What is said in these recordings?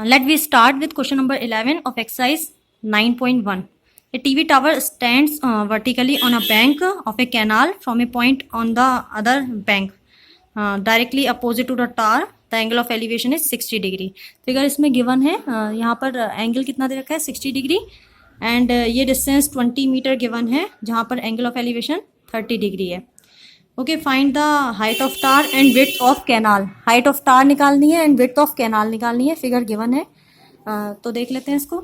Let we start with question number 11 of exercise 9.1. A TV tower stands vertically on a bank of a canal from a point on the other bank directly opposite to the tower. The angle of elevation is 60 degree. Figure इसमें given है, यहाँ पर angle कितना दे रखा है 60 degree and ये distance 20 metre given है जहाँ पर एंगल ऑफ एलिवेशन 30 डिग्री है. Okay, find the height of tower and width of canal. Height of tower निकालनी है एंड विड्थ ऑफ कैनाल निकालनी है. फिगर गिवन है, तो देख लेते हैं इसको.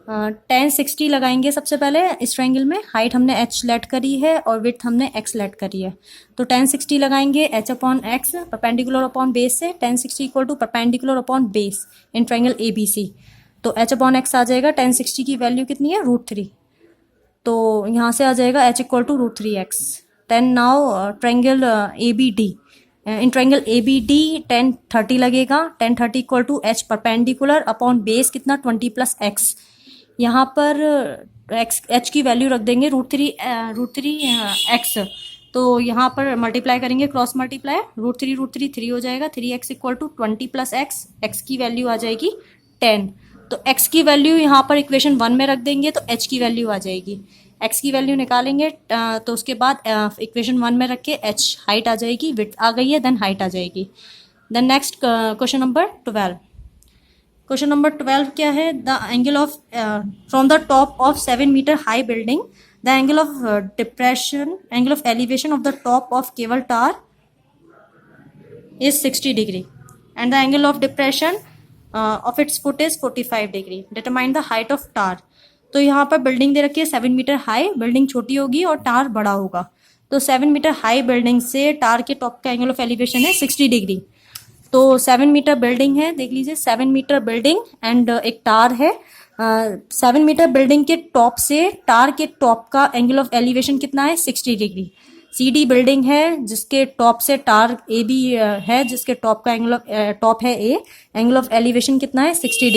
1060 लगाएंगे सबसे पहले इस ट्रायंगल में. हाइट हमने h लेट करी है और विड्थ हमने x लेट करी है, तो 1060 लगाएंगे h upon x perpendicular upon base से. 1060 equal to perpendicular upon base in triangle ABC. तो h अपॉन x आ जाएगा. 1060 की वैल्यू कितनी है √3, तो यहाँ से आ जाएगा h equal to √3x. Then now triangle ABD. In triangle ABD 1030 लगेगा. 1030 equal to h perpendicular upon base कितना 20 प्लस x. यहाँ पर h की वैल्यू रख देंगे √3x. तो यहाँ पर मल्टीप्लाई करेंगे, क्रॉस मल्टीप्लाई. √3 3 हो जाएगा. 3x equal to 20 plus x की वैल्यू आ जाएगी 10. तो x की वैल्यू यहाँ पर इक्वेशन 1 में रख देंगे तो h की वैल्यू आ जाएगी. x की वैल्यू निकालेंगे तो उसके बाद इक्वेशन 1 में रख के h हाइट आ जाएगी, विड्थ आ गई है, देन हाइट आ जाएगी. Then next question number 12. Question number 12 क्या है? The angle of from the top of 7 metre high building the angle of depression angle of elevation of the top of cable tower is 60 degree and the angle of depression of its foot is 45 degree. Determine the height of tower. तो यहाँ पर building दे रखी है 7 metre high. Building छोटी होगी और tower बड़ा होगा. तो 7 मीटर हाई बिल्डिंग से टावर के टॉप का एंगल ऑफ एलिवेशन है 60 डिग्री. तो 7 मीटर बिल्डिंग है, देख लीजिए 7 मीटर बिल्डिंग एंड एक टावर है. 7 मीटर बिल्डिंग के टॉप से टावर के टॉप का एंगल ऑफ एलिवेशन कितना है 60 डिग्री. CD बिल्डिंग है जिसके टॉप से टावर AB है जिसके टॉप का एंगल ऑफ टॉप है A. एंगल ऑफ एलिवेशन कितना है 60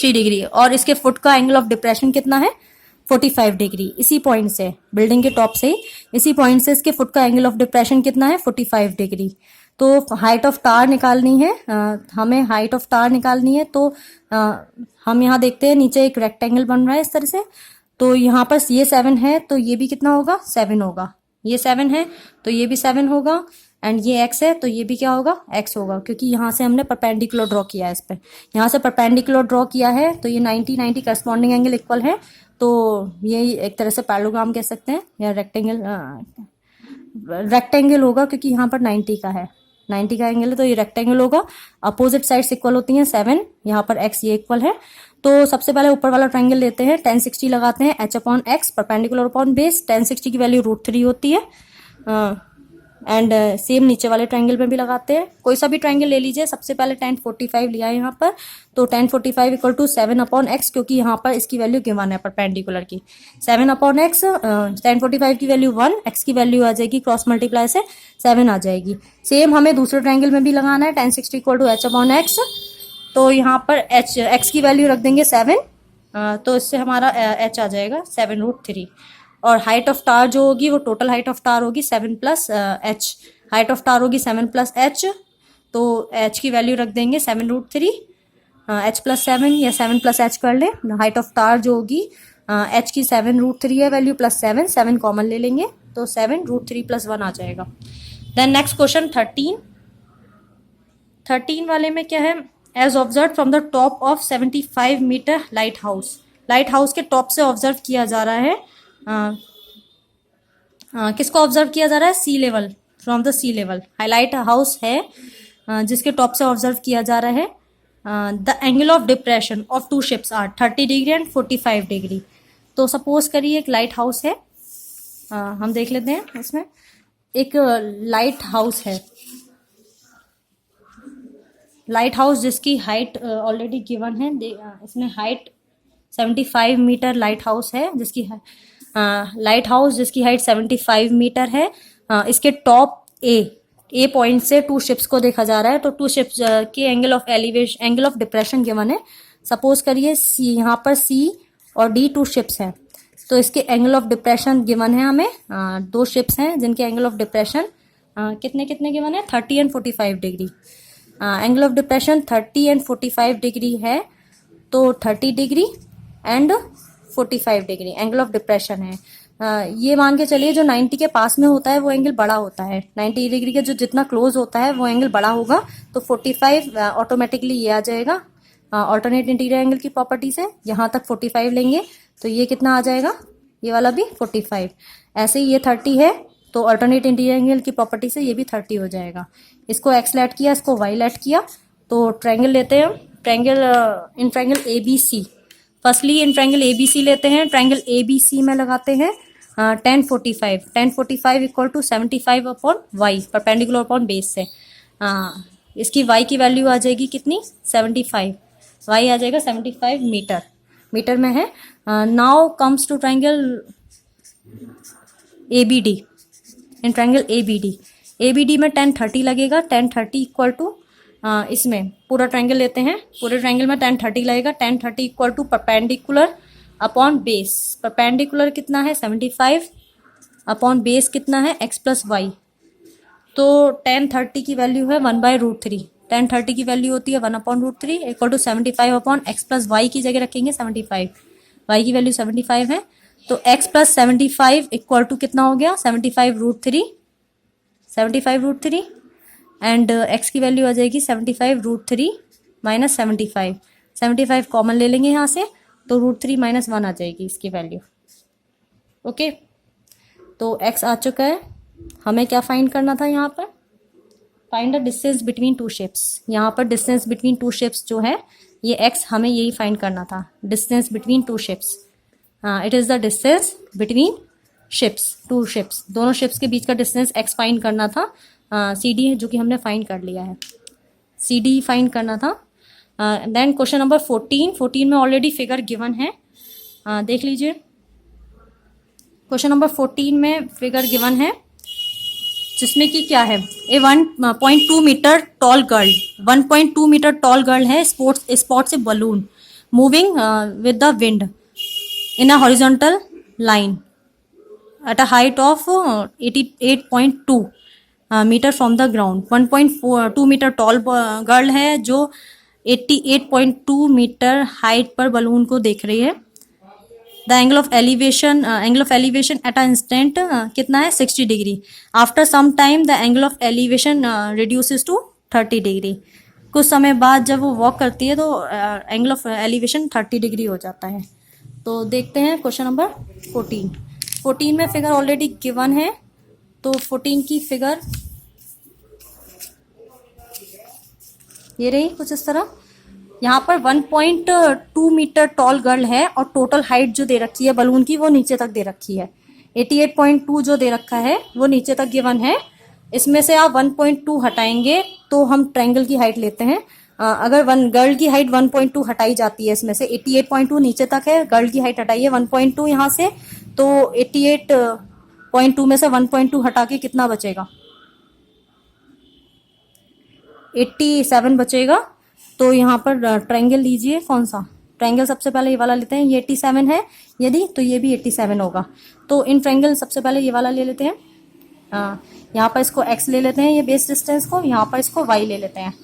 डिग्री और इसके फुट का एंगल ऑफ डिप्रेशन कितना है 45 डिग्री. इसी पॉइंट से, बिल्डिंग के टॉप से इसी पॉइंट से इसके फुट का एंगल ऑफ डिप्रेशन कितना है 45 डिग्री. तो हाइट ऑफ टावर निकालनी है, हमें हाइट ऑफ टावर निकालनी है. तो हम यहाँ देखते हैं नीचे एक रेक्टेंगल बन रहा है इस तरह से. तो यहाँ पर ये 7 है तो ये भी कितना होगा 7 होगा. ये 7 है तो ये भी 7 होगा एंड ये x है तो ये भी क्या होगा x होगा, क्योंकि यहाँ से हमने परपेंडिकुलर ड्रॉ किया है. इस पर यहाँ से परपेंडिकुलर ड्रॉ किया है तो ये 90 करस्पॉन्डिंग एंगल इक्वल है. तो ये एक तरह से पैरेललोग्राम कह सकते हैं या रेक्टेंगल होगा क्योंकि यहाँ पर 90 का है, 90 का एंगल है तो ये रेक्टेंगल होगा. अपोजिट साइड्स इक्वल होती हैं 7, यहाँ पर x ये इक्वल है. तो सबसे पहले ऊपर वाला ट्रायंगल लेते हैं. 1060 लगाते हैं h upon x perpendicular upon base. 1060 की वैल्यू √3 होती है एंड सेम नीचे वाले ट्रायंगल में भी लगाते हैं. कोई सा भी ट्रायंगल ले लीजिए. सबसे पहले 1045 लिया है यहाँ पर, तो 1045 इक्वल टू 7 अपॉन x, क्योंकि यहाँ पर इसकी वैल्यू गिवन है परपेंडिकुलर की 7 अपॉन x. 1045 की वैल्यू 1, x की वैल्यू आ जाएगी क्रॉस मल्टीप्लाई से 7 आ जाएगी. सेम हमें दूसरे ट्रायंगल में भी लगाना है. 1060 equal to h upon x. तो यहाँ पर x की वैल्यू रख देंगे 7, तो इससे हमारा h आ जाएगा 7√3. और हाइट ऑफ टावर जो होगी वो टोटल हाइट ऑफ टावर होगी 7 plus h. Height of tower होगी 7 प्लस h, तो h की वैल्यू रख देंगे 7√3. h प्लस 7 या 7 प्लस h कर ले. हाइट ऑफ टावर जो होगी h की 7√3 है वैल्यू प्लस 7 कॉमन ले लेंगे तो 7√3 प्लस 1 आ जाएगा. देन नेक्स्ट क्वेश्चन 13 वाले में क्या है? As observe from the top of 75 metre light house. Light house के टॉप से ऑब्जर्व किया जा रहा है. किसको ऑब्जर्व किया जा रहा है? Sea level, from the sea level. Highlight house है जिसके टॉप से ऑब्जर्व किया जा रहा है. The angle of depression of 2 ships are 30 degree and 45 degree. तो सपोज करिए एक लाइट हाउस है. हम देख लेते हैं. इसमें एक लाइट हाउस है, लाइट हाउस जिसकी हाइट ऑलरेडी गिवन है. इसमें हाइट 75 मीटर लाइट हाउस है जिसकी लाइट हाउस जिसकी हाइट 75 मीटर है. इसके टॉप ए पॉइंट से 2 शिप्स को देखा जा रहा है. तो 2 शिप्स के angle of elevation angle of depression given है. सपोज करिए सी, यहाँ पर C और D 2 शिप्स हैं. तो इसके एंगल ऑफ डिप्रेशन गिवन है हमें. 2 शिप्स हैं जिनके एंगल ऑफ डिप्रेशन कितने गिवन है 30 and 45 degree. Angle of depression 30 and 45 degree है, तो 30 degree and 45 degree angle of depression है। ये मान के चलिए जो 90 के पास में होता है वो एंगल बड़ा होता है, 90 डिग्री के जो जितना क्लोज होता है वो एंगल बड़ा होगा, तो 45 ऑटोमेटिकली ये आ जाएगा ऑल्टरनेट इंटीरियर एंगल की प्रॉपर्टी से। यहाँ तक 45 लेंगे तो ये कितना आ जाएगा, ये वाला भी 45। ऐसे ही ये 30 है तो अल्टरनेट इंटीरियर एंगल की प्रॉपर्टी से ये भी 30 हो जाएगा। इसको एक्स लेट किया, इसको वाई लेट किया, तो ट्रायंगल लेते हैं हम, triangle in triangle A B C. Firstly in triangle A B C लेते हैं, ट्रायंगल ए बी सी में लगाते हैं 10 45, 10 45 equal to 75 upon Y, perpendicular upon base से। इसकी वाई की वैल्यू आ जाएगी कितनी, 75, वाई आ जाएगा 75 मीटर, मीटर में है। Now comes to triangle A B D, in triangle A B D में 10 30 लगेगा, 10 30 इक्वल टू इसमें पूरा ट्रायंगल लेते हैं, पूरे ट्रायंगल में 10 30 लगेगा, 10 30 equal to perpendicular upon base, perpendicular कितना है 75 अपॉन बेस कितना है x प्लस वाई, तो 10 30 की वैल्यू है 1/√3, 10 30 की वैल्यू होती है 1/√3 equal to 75 upon x plus Y की जगह रखेंगे 75, y की वैल्यू 75 है, तो x प्लस 75 इक्वल टू कितना हो गया 75√3, 75√3 एंड x की वैल्यू आ जाएगी 75√3 माइनस 75, 75 कॉमन ले लेंगे यहाँ से, तो √3 माइनस 1 आ जाएगी इसकी वैल्यू। ओके, तो x आ चुका है, हमें क्या फाइंड करना था यहाँ पर, find the distance between two ships. यहाँ पर डिस्टेंस बिटवीन टू शिप्स जो है ये x हमें यही फाइंड करना था, distance between two ships. It is the distance between ships, two ships, दोनों शिप्स के बीच का डिस्टेंस x फाइंड करना था। सी डी जो कि हमने फाइंड कर लिया है, सी डी फाइंड करना था। देन क्वेश्चन नंबर 14 में ऑलरेडी फिगर गिवन है, देख लीजिए। क्वेश्चन नंबर 14 में फिगर गिवन है जिसमें कि क्या है, a 1.2 metre tall girl, 1.2 metre tall girl है, स्पॉट से balloon moving with the wind in a horizontal line at a height of 88.2 metre from the ground. 1.2 metre tall girl है जो 88.2 मीटर हाइट पर बलून को देख रही है। The angle of elevation at a instant कितना है 60 degree. After some time the angle of elevation reduces to 30 degree. कुछ समय बाद जब वो वॉक करती है तो एंगल ऑफ एलिवेशन 30 डिग्री हो जाता है। तो देखते हैं क्वेश्चन नंबर 14 में फिगर ऑलरेडी गिवन है, तो 14 की फिगर ये रही कुछ इस तरह। यहाँ पर 1.2 मीटर टॉल गर्ल है और टोटल हाइट जो दे रखी है बलून की वो नीचे तक दे रखी है, 88.2 जो दे रखा है वो नीचे तक गिवन है। इसमें से आप 1.2 हटाएंगे तो हम ट्रायंगल की हाइट लेते हैं। अगर गर्ल की हाइट 1.2 हटाई जाती है, इसमें से 88.2 नीचे तक है, गर्ल की हाइट हटाइए 1.2 यहाँ से, तो 88.2 में से 1.2 हटा के कितना बचेगा, 87 बचेगा। तो यहाँ पर ट्रायंगल लीजिए, कौन सा ट्रायंगल, सबसे पहले ये वाला लेते हैं, ये 87 है यदि, तो ये भी 87 होगा। तो इन ट्रायंगल सबसे पहले ये वाला ले लेते हैं, यहाँ पर इसको x ले लेते हैं, ये बेस डिस्टेंस को, यहाँ पर इसको y ले लेते हैं।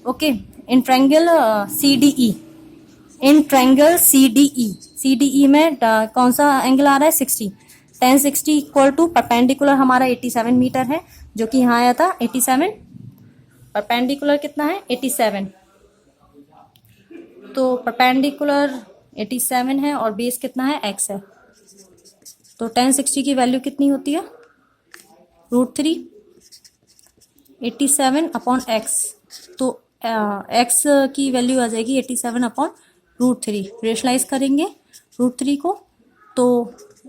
Okay, in triangle CDE, in triangle CDE में कौन सा एंगल आ रहा है 60, 10 60 इक्वल टू परपेंडिकुलर हमारा 87 मीटर है, जो कि यहाँ आया था 87, परपेंडिकुलर कितना है 87, तो परपेंडिकुलर 87 है और बेस कितना है x है, तो 10 60 की वैल्यू कितनी होती है √3, 87 अपॉन x, तो x की वैल्यू आ जाएगी 87 अपॉन √3, रेशनलाइज करेंगे √3 को तो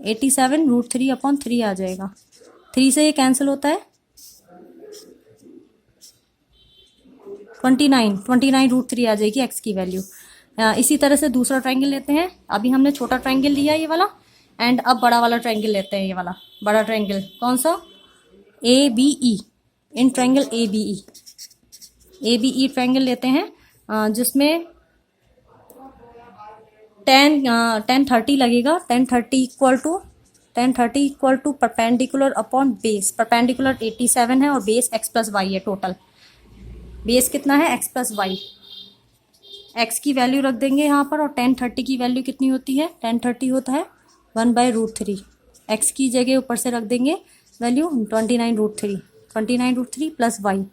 87 √3 अपॉन 3 आ जाएगा, 3 से ये कैंसिल होता है 29 √3 आ जाएगी x की वैल्यू। इसी तरह से दूसरा ट्रायंगल लेते हैं, अभी हमने छोटा ट्रायंगल लिया ये वाला, एंड अब बड़ा वाला ट्रायंगल लेते हैं, ये वाला बड़ा ट्रायंगल कौन सा ABE, in triangle ABE triangle लेते हैं जिसमें 10 30 लगेगा, 10 30 equal to perpendicular upon base, perpendicular 87 है और बेस x प्लस वाई है टोटल, बेस कितना है x प्लस वाई, x की वैल्यू रख देंगे यहाँ पर, और tan 30 की वैल्यू कितनी होती है, tan 30 होता है 1/√3, x की जगह ऊपर से रख देंगे वैल्यू 29√3, 29√3 प्लस वाई।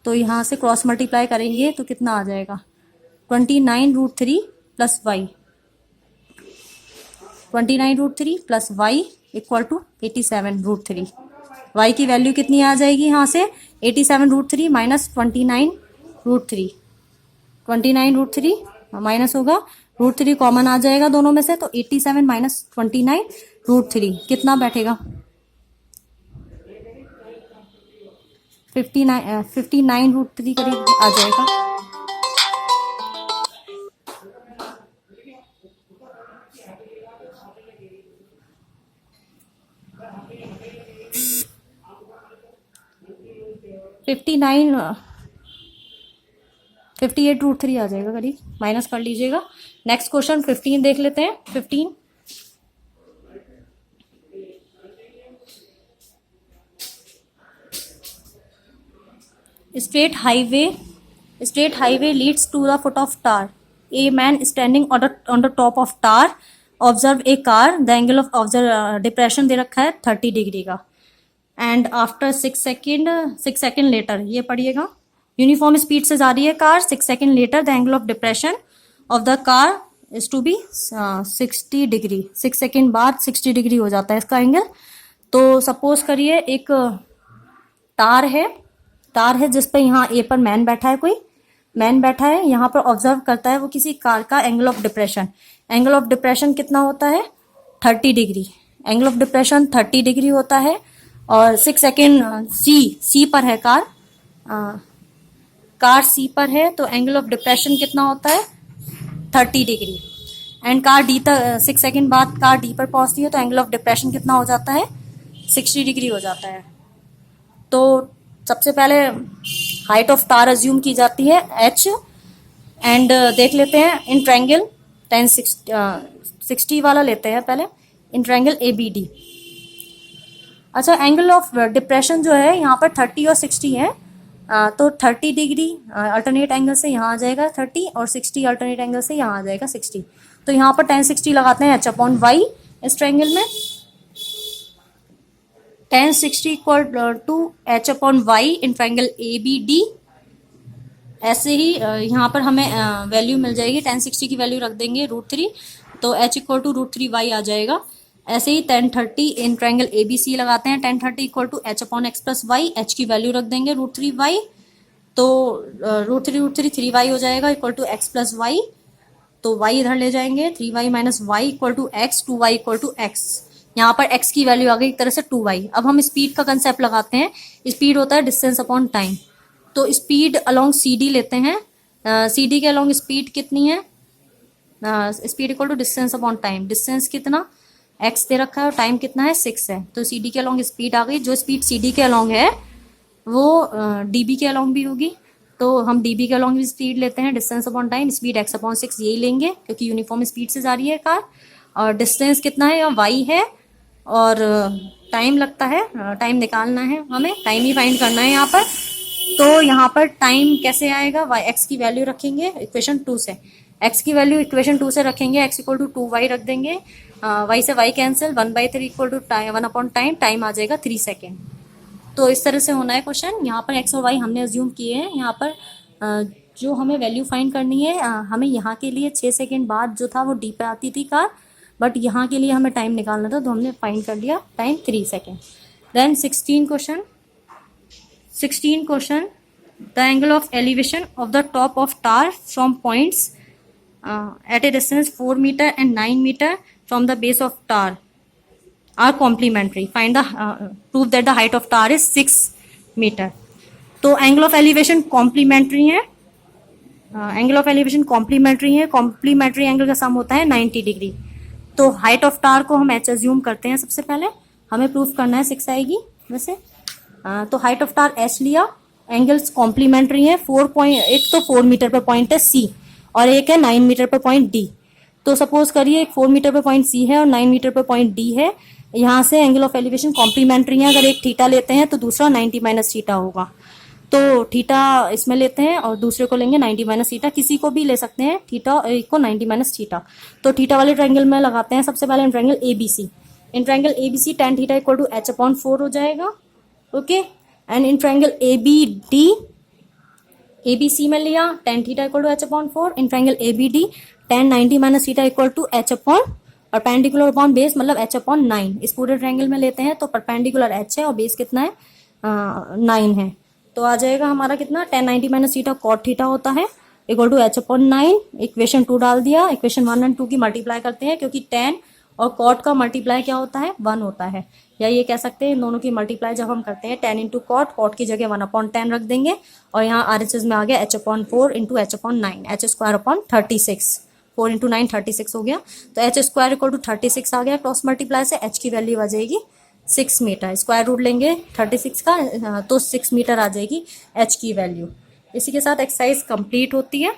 तो यहाँ से क्रॉस मल्टीप्लाई करेंगे तो कितना आ जाएगा, 29√3 plus Y, 29√3 plus Y equal to 87√3। Y की वैल्यू कितनी आ जाएगी यहाँ से, 87√3 माइनस 29√3, 29√3 माइनस होगा √3 कॉमन आ जाएगा दोनों में से, तो 87 माइनस 29√3 कितना बैठेगा, 59√3 करीब आ जाएगा। $58 √3 आ जाएगा करीब, माइनस कर लीजिएगा। नेक्स्ट क्वेश्चन 15 देख लेते हैं। 15 straight highway leads to the foot of tar. A man standing on the top of tar observe a car. The angle of depression दे रखा है 30 डिग्री का, एंड आफ्टर 6 सेकेंड लेटर, ये पढ़िएगा, यूनिफॉर्म स्पीड से जा रही है car, 6 second later the angle of depression of the car is to be 60 degree. 6 second बाद 60 डिग्री हो जाता है इसका एंगल। तो सपोज करिए एक तार है जिस पे यहाँ ए पर मैन बैठा है, कोई मैन बैठा है यहाँ पर, ऑब्जर्व करता है वो किसी कार का angle of depression. Angle of depression कितना होता है, 30 degree. Angle of depression 30 degree होता है, और 6 सेकेंड सी पर है कार सी पर है, तो एंगल ऑफ डिप्रेशन कितना होता है 30 डिग्री। एंड कार डी तक 6 सेकेंड बाद कार डी पर पहुंचती है, तो एंगल ऑफ डिप्रेशन कितना हो जाता है 60 डिग्री हो जाता है। तो सबसे पहले हाइट ऑफ टार अज्यूम की जाती है h, एंड देख लेते हैं इन ट्रायंगल 60 वाला लेते हैं पहले, इन ट्रायंगल ABD। अच्छा, एंगल ऑफ डिप्रेशन जो है यहाँ पर 30 और 60 है, तो 30 डिग्री अल्टरनेट एंगल से यहाँ आ जाएगा 30, और 60 अल्टरनेट एंगल से यहाँ आ जाएगा 60। तो यहाँ पर tan 60 लगाते हैं h/y इस ट्रायंगल में, tan 60 equal to h/y in triangle ABD। ऐसे ही यहाँ पर हमें वैल्यू मिल जाएगी, tan 60 की वैल्यू रख देंगे √3, तो h इक्वल टू √3y आ जाएगा। ऐसे ही tan 30 इन ट्रायंगल ABC लगाते हैं, tan 30 equal to h/x plus Y, h की वैल्यू रख देंगे √3y, तो √3 3y हो जाएगा equal to x plus Y, तो y इधर ले जाएंगे, 3y minus Y equal to x, 2y equal to x। यहाँ पर x की वैल्यू आ गई एक तरह से 2y। अब हम स्पीड का कंसेप्ट लगाते हैं। स्पीड होता है डिस्टेंस अपॉन टाइम, तो स्पीड अलोंग CD लेते हैं। CD के अलोंग स्पीड कितनी है, speed equal to distance upon time. Distance कितना x दे रखा है और टाइम कितना है 6 है, तो CD के अलोंग स्पीड आ गई। जो स्पीड CD के अलोंग है वो DB के अलोंग भी होगी, तो हम DB के अलोंग भी स्पीड लेते हैं, distance upon time, speed x/6 यही लेंगे क्योंकि यूनिफॉर्म स्पीड से जा रही है कार। और डिस्टेंस कितना है, y है, और टाइम लगता है, टाइम निकालना है हमें, टाइम ही फाइंड करना है यहाँ पर। तो यहाँ पर टाइम कैसे आएगा, x की वैल्यू रखेंगे इक्वेशन 2 से, x की वैल्यू इक्वेशन 2 से रखेंगे, x इक्वल टू 2y रख देंगे, y से y cancel, 1/3 equal to time, time आ जाएगा 3 सेकेंड। तो इस तरह से होना है क्वेश्चन। यहाँ पर x और y हमने अज्यूम किए हैं। यहाँ पर जो हमें वैल्यू फाइंड करनी है, हमें यहाँ के लिए 6 सेकेंड बाद जो था वो डी पे आती थी कार, बट यहाँ के लिए हमें टाइम निकालना था, तो हमने फाइंड कर लिया time 3 second. Then 16 question, the angle of elevation of the top of tower from points at a distance 4 metre and 9 metre from the base of tower are complementary, find the prove that the height of tower is 6 metre. तो angle of elevation complementary है, angle of elevation complementary है, complementary angle का sum होता है 90 degree. तो height of टार को हम h assume करते हैं। सबसे पहले हमें प्रूफ करना है 6 आएगी वैसे। तो हाइट ऑफ टार h लिया, एंगल्स कॉम्प्लीमेंट्री है, एक तो 4 मीटर पर पॉइंट है C और एक है 9 मीटर पर पॉइंट D। तो सपोज करिए एक 4 मीटर पर पॉइंट C है और 9 मीटर पर पॉइंट D है। यहाँ से एंगल ऑफ एलिवेशन कॉम्प्लीमेंट्री है, अगर एक थीटा लेते हैं तो दूसरा 90 माइनस थीटा होगा। तो थीटा इसमें लेते हैं और दूसरे को लेंगे 90 माइनस थीटा, किसी को भी ले सकते हैं थीटा को 90 माइनस थीटा। तो थीटा वाले ट्रायंगल में लगाते हैं सबसे पहले triangle ABC. In triangle ABC tan theta equal to h/4 हो जाएगा। Okay, and in triangle ABD, ABC में लिया tan theta equal to h/4, in triangle ABD tan 90 minus theta equal to h upon, perpendicular upon base मतलब h/9। इस पूरे triangle में लेते हैं तो परपेंडिकुलर h है और बेस कितना है 9 है। तो आ जाएगा हमारा कितना, tan 90 minus theta cot theta होता है इक्वल टू h/9। इक्वेशन 2 डाल दिया, इक्वेशन 1 और 2 की मल्टीप्लाई करते हैं क्योंकि tan और कॉट का मल्टीप्लाई क्या होता है 1 होता है, या ये कह सकते हैं इन दोनों की मल्टीप्लाई जब हम करते हैं tan इंटू कॉट, कॉट की जगह 1/10 रख देंगे और यहाँ RHS में आ गया h/4 into h/9, h²/36, 4 into 9 36 हो गया। तो h² इक्वल टू 36 आ गया, क्रॉस मल्टीप्लाई से h की वैल्यू आ जाएगी 6 मीटर। स्क्वायर रूट लेंगे 36 का तो 6 मीटर आ जाएगी h की वैल्यू। इसी के साथ एक्सरसाइज कंप्लीट होती है।